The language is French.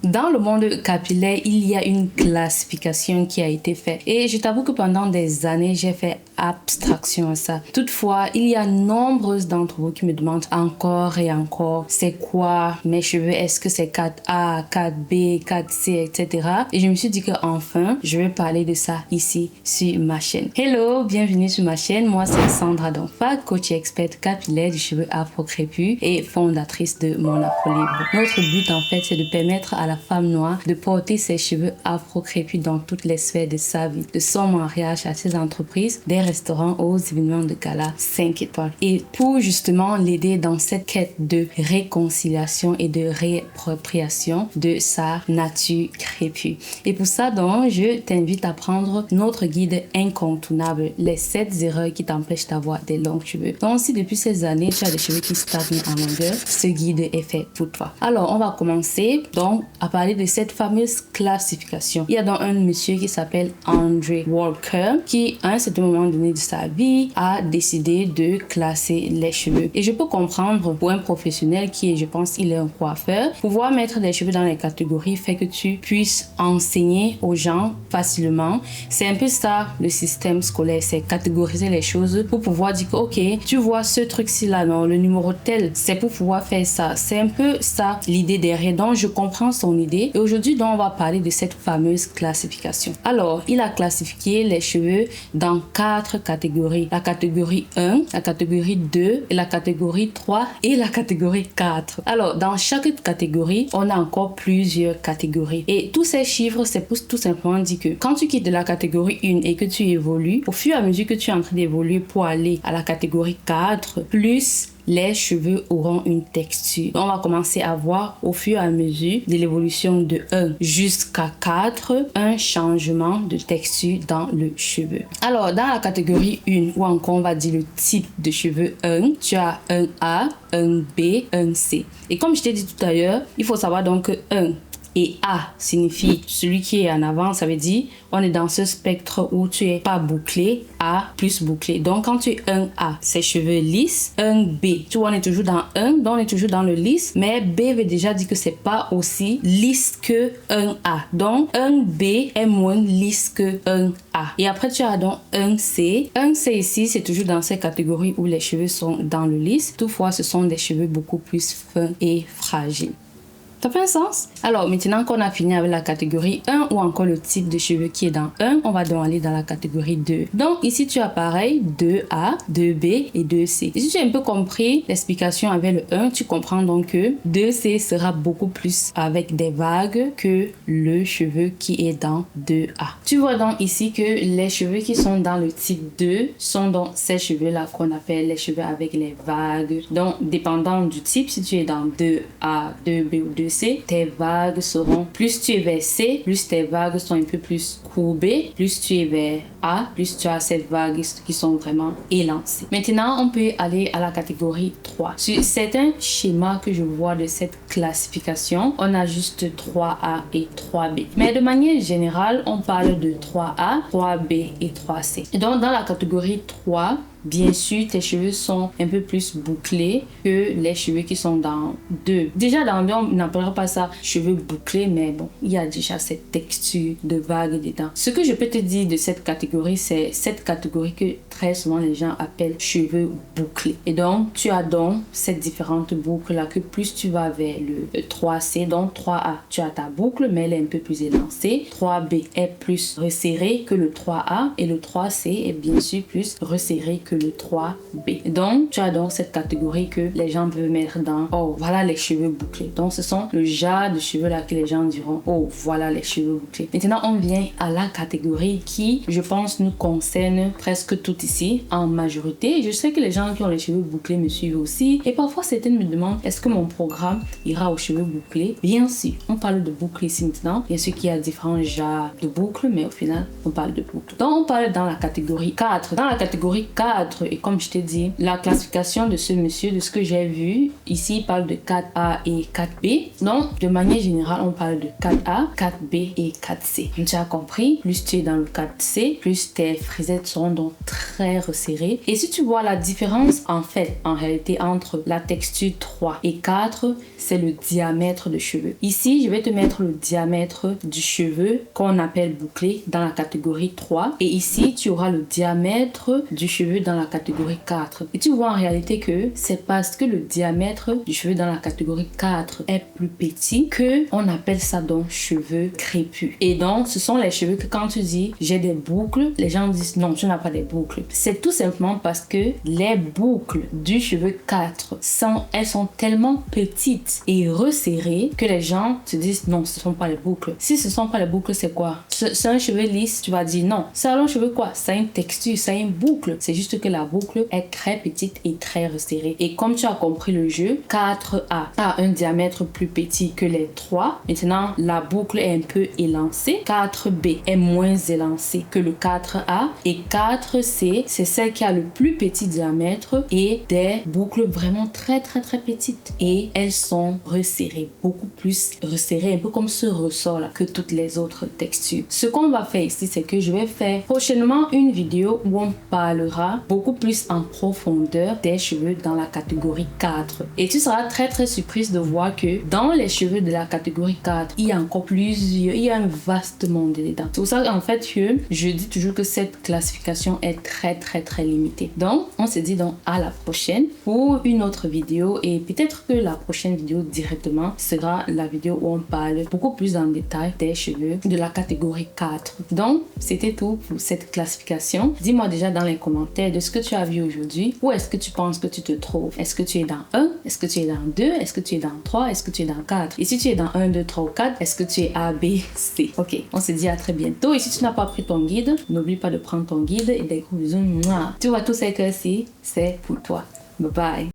Dans le monde capillaire, il y a une classification qui a été faite. Et je t'avoue que pendant des années, j'ai fait abstraction à ça. Toutefois, il y a nombreuses d'entre vous qui me demandent encore et encore, c'est quoi mes cheveux? Est-ce que c'est 4A, 4B, 4C, etc. Et je me suis dit que enfin, je vais parler de ça ici sur ma chaîne. Hello, bienvenue sur ma chaîne. Moi, c'est Sandra Donfa, coach et experte capillaire du cheveu afro-crépus et fondatrice de Mon Afro Libre. Notre but, en fait, c'est de permettre à la femme noire de porter ses cheveux afro-crépus dans toutes les sphères de sa vie, de son mariage à ses entreprises, des restaurants aux événements de gala 5 étoiles. Et pour justement l'aider dans cette quête de réconciliation et de réappropriation de sa nature crépue. Et pour ça, donc, je t'invite à prendre notre guide incontournable, les 7 erreurs qui t'empêchent d'avoir des longs cheveux. Donc, si depuis ces années, tu as des cheveux qui stagnent en longueur, ce guide est fait pour toi. Alors, on va commencer donc à parler de cette fameuse classification. Il y a donc un monsieur qui s'appelle Andrew Walker qui, à un certain moment donné de sa vie, a décidé de classer les cheveux. Et je peux comprendre pour un professionnel qui est, je pense, il est un coiffeur, pouvoir mettre des cheveux dans les catégories fait que tu puisses enseigner aux gens facilement. C'est un peu ça le système scolaire, c'est catégoriser les choses pour pouvoir dire que, ok, tu vois ce truc-ci là, non, le numéro tel, c'est pour pouvoir faire ça. C'est un peu ça l'idée derrière. Donc, je comprends son idée. Et aujourd'hui, donc, on va parler de cette fameuse classification. Alors, il a classifié les cheveux dans 4 catégories. La catégorie 1, la catégorie 2, et la catégorie 3 et la catégorie 4. Alors, dans chaque catégorie, on a encore plusieurs catégories. Et tous ces chiffres, c'est pour tout simplement dire que quand tu quittes de la catégorie 1 et que tu évolues, au fur et à mesure que tu es en train d'évoluer pour aller à la catégorie 4, plus les cheveux auront une texture. On va commencer à voir au fur et à mesure de l'évolution de 1 jusqu'à 4 un changement de texture dans le cheveu. Alors, dans la catégorie 1, ou encore on va dire le type de cheveux 1, tu as un A, un B, un C. Et comme je t'ai dit tout à l'heure, il faut savoir donc que 1 et A signifie celui qui est en avant, ça veut dire on est dans ce spectre où tu es pas bouclé, A plus bouclé. Donc quand tu es un A, c'est cheveux lisses. Un B, tu vois, on est toujours dans 1, donc on est toujours dans le lisse, mais B veut déjà dire que c'est pas aussi lisse que un A. Donc un B est moins lisse que un A. Et après tu as donc un C. Un C ici, c'est toujours dans ces catégories où les cheveux sont dans le lisse. Toutefois, ce sont des cheveux beaucoup plus fins et fragiles. Ça fait un sens? Alors, maintenant qu'on a fini avec la catégorie 1 ou encore le type de cheveux qui est dans 1, on va donc aller dans la catégorie 2. Donc, ici, tu as pareil 2A, 2B et 2C. Et si tu as un peu compris l'explication avec le 1, tu comprends donc que 2C sera beaucoup plus avec des vagues que le cheveu qui est dans 2A. Tu vois donc ici que les cheveux qui sont dans le type 2 sont donc ces cheveux-là qu'on appelle les cheveux avec les vagues. Donc, dépendant du type, si tu es dans 2A, 2B ou 2C, tes vagues seront, plus tu es vers C, plus tes vagues sont un peu plus courbées, plus tu es vers A, plus tu as ces vagues qui sont vraiment élancées. Maintenant, on peut aller à la catégorie 3. Sur certains schémas que je vois de cette classification, on a juste 3A et 3B. Mais de manière générale, on parle de 3A, 3B et 3C. Et donc, dans la catégorie 3, bien sûr, tes cheveux sont un peu plus bouclés que les cheveux qui sont dans 2. Déjà, dans 2, on n'appellera pas ça cheveux bouclés, mais bon, il y a déjà cette texture de vague dedans. Ce que je peux te dire de cette catégorie, c'est cette catégorie que très souvent les gens appellent cheveux bouclés. Et donc, tu as donc cette différente boucle-là que plus tu vas vers le 3C, donc 3A, tu as ta boucle, mais elle est un peu plus élancée. 3B est plus resserré que le 3A et le 3C est bien sûr plus resserré que le 3B. Donc, tu as donc cette catégorie que les gens peuvent mettre dans, oh, voilà les cheveux bouclés. Donc, ce sont le genre de cheveux là que les gens diront, oh, voilà les cheveux bouclés. Maintenant, on vient à la catégorie qui, je pense, nous concerne presque tout ici, en majorité. Je sais que les gens qui ont les cheveux bouclés me suivent aussi. Et parfois, certains me demandent, est-ce que mon programme ira aux cheveux bouclés? Bien sûr, on parle de boucles ici maintenant. Bien sûr qu'il y a différents genres de boucles, mais au final, on parle de boucles. Donc, on parle dans la catégorie 4. Dans la catégorie 4, 4. Et comme je t'ai dit, la classification de ce monsieur, de ce que j'ai vu, ici, il parle de 4A et 4B. Donc, de manière générale, on parle de 4A, 4B et 4C. Tu as compris? Plus tu es dans le 4C, plus tes frisettes seront donc très resserrées. Et si tu vois la différence, en réalité, entre la texture 3 et 4, c'est le diamètre de cheveux. Ici, je vais te mettre le diamètre du cheveu qu'on appelle bouclé dans la catégorie 3. Et ici, tu auras le diamètre du cheveu dans la catégorie 4. Et tu vois en réalité que c'est parce que le diamètre du cheveu dans la catégorie 4 est plus petit que on appelle ça donc cheveux crépus. Et donc, ce sont les cheveux que quand tu dis j'ai des boucles, les gens disent non, tu n'as pas des boucles. C'est tout simplement parce que les boucles du cheveu 4 elles sont tellement petites et resserrées que les gens se disent non, ce ne sont pas les boucles. Si ce ne sont pas les boucles, c'est quoi? C'est un cheveu lisse, tu vas dire non. C'est un cheveu quoi? Ça a une texture, ça a une boucle. C'est juste que la boucle est très petite et très resserrée. Et comme tu as compris le jeu, 4A a un diamètre plus petit que les 3. Maintenant, la boucle est un peu élancée. 4B est moins élancée que le 4A. Et 4C, c'est celle qui a le plus petit diamètre et des boucles vraiment très petites. Et elles sont resserrées, beaucoup plus resserrées, un peu comme ce ressort là que toutes les autres textures. Ce qu'on va faire ici, c'est que je vais faire prochainement une vidéo où on parlera beaucoup plus en profondeur des cheveux dans la catégorie 4. Et tu seras très surprise de voir que dans les cheveux de la catégorie 4, il y a encore plusieurs, il y a un vaste monde dedans. C'est pour ça en fait que je dis toujours que cette classification est très limitée. Donc, on se dit donc à la prochaine pour une autre vidéo et peut-être que la prochaine vidéo directement sera la vidéo où on parle beaucoup plus en détail des cheveux de la catégorie 4. Donc, c'était tout pour cette classification. Dis-moi déjà dans les commentaires de ce que tu as vu aujourd'hui. Où est-ce que tu penses que tu te trouves? Est-ce que tu es dans 1? Est-ce que tu es dans 2? Est-ce que tu es dans 3? Est-ce que tu es dans 4? Et si tu es dans 1, 2, 3 ou 4, est-ce que tu es A, B, C? Ok, on se dit à très bientôt. Et si tu n'as pas pris ton guide, n'oublie pas de prendre ton guide et des gros bisous. Tu vois, tout ça que si c'est pour toi. Bye bye.